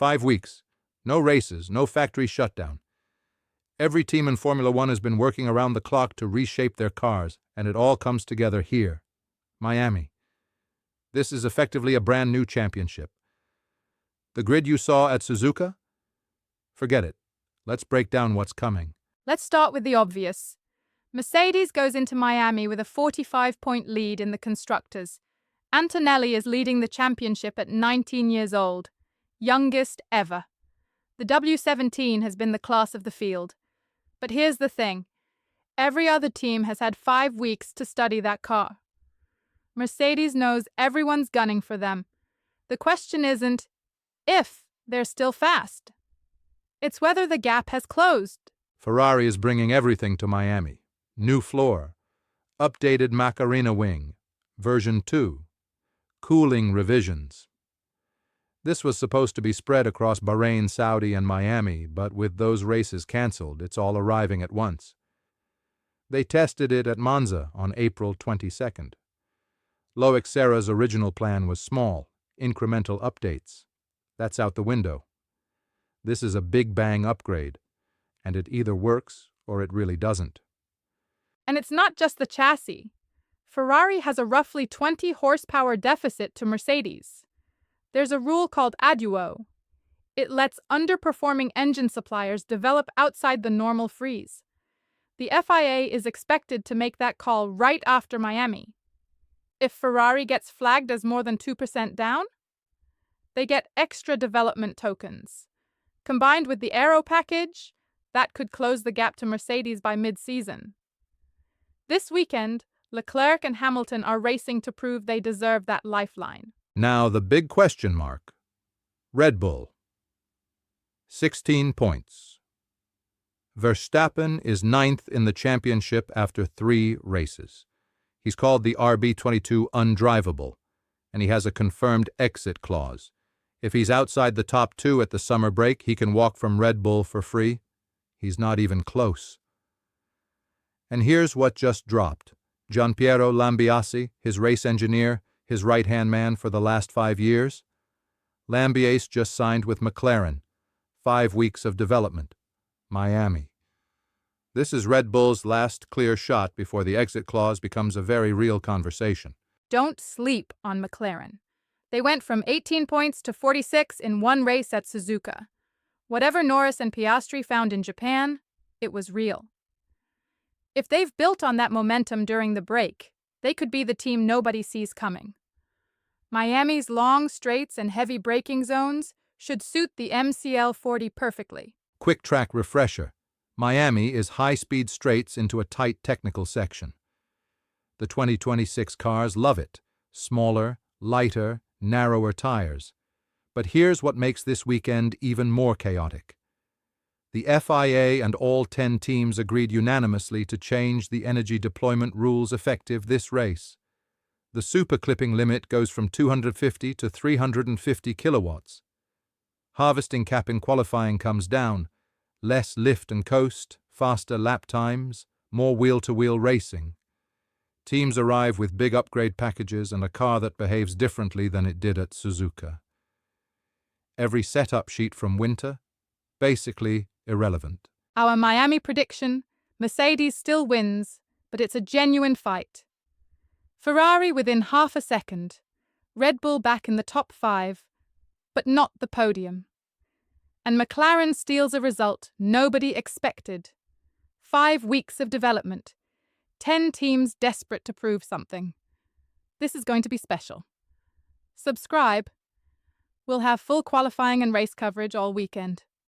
5 weeks. No races, no factory shutdown. Every team in Formula One has been working around the clock to reshape their cars, and it all comes together here, Miami. This is effectively a brand new championship. The grid you saw at Suzuka? Forget it. Let's break down what's coming. Let's start with the obvious. Mercedes goes into Miami with a 45-point lead in the Constructors. Antonelli is leading the championship at 19 years old, youngest ever. The W17 has been the class of the field. But here's the thing. Every other team has had 5 weeks to study that car. Mercedes knows everyone's gunning for them. The question isn't if they're still fast. It's whether the gap has closed. Ferrari is bringing everything to Miami. New floor, updated Macarena wing, version 2, cooling revisions. This was supposed to be spread across Bahrain, Saudi, and Miami, but with those races cancelled, it's all arriving at once. They tested it at Monza on April 22nd. Loic Serra's original plan was small, incremental updates. That's out the window. This is a big bang upgrade, and it either works or it really doesn't. And it's not just the chassis. Ferrari has a roughly 20 horsepower deficit to Mercedes. There's a rule called ADUO. It lets underperforming engine suppliers develop outside the normal freeze. The FIA is expected to make that call right after Miami. If Ferrari gets flagged as more than 2% down, they get extra development tokens. Combined with the aero package, that could close the gap to Mercedes by mid-season. This weekend, Leclerc and Hamilton are racing to prove they deserve that lifeline. Now the big question mark. Red Bull. 16 points. Verstappen is 9th in the championship after 3 races. He's called the RB22 undrivable, and he has a confirmed exit clause. If he's outside the top 2 at the summer break, he can walk from Red Bull for free. He's not even close. And here's what just dropped. Gianpiero Lambiase, his race engineer, his right-hand man for the last 5 years. Lambiase just signed with McLaren. 5 weeks of development. Miami. This is Red Bull's last clear shot before the exit clause becomes a very real conversation. Don't sleep on McLaren. They went from 18 points to 46 in one race at Suzuka. Whatever Norris and Piastri found in Japan, it was real. If they've built on that momentum during the break, they could be the team nobody sees coming. Miami's long straights and heavy braking zones should suit the MCL 40 perfectly. Quick track refresher. Miami is high-speed straights into a tight technical section. The 2026 cars love it. Smaller, lighter, narrower tires. But here's what makes this weekend even more chaotic. The FIA and all 10 teams agreed unanimously to change the energy deployment rules effective this race. The super clipping limit goes from 250 to 350 kilowatts. Harvesting cap in qualifying comes down. Less lift and coast, faster lap times, more wheel-to-wheel racing. Teams arrive with big upgrade packages and a car that behaves differently than it did at Suzuka. Every setup sheet from winter, basically irrelevant. Our Miami prediction, Mercedes still wins, but it's a genuine fight. Ferrari within half a second, Red Bull back in the top 5, but not the podium. And McLaren steals a result nobody expected. 5 weeks of development, 10 teams desperate to prove something. This is going to be special. Subscribe. We'll have full qualifying and race coverage all weekend.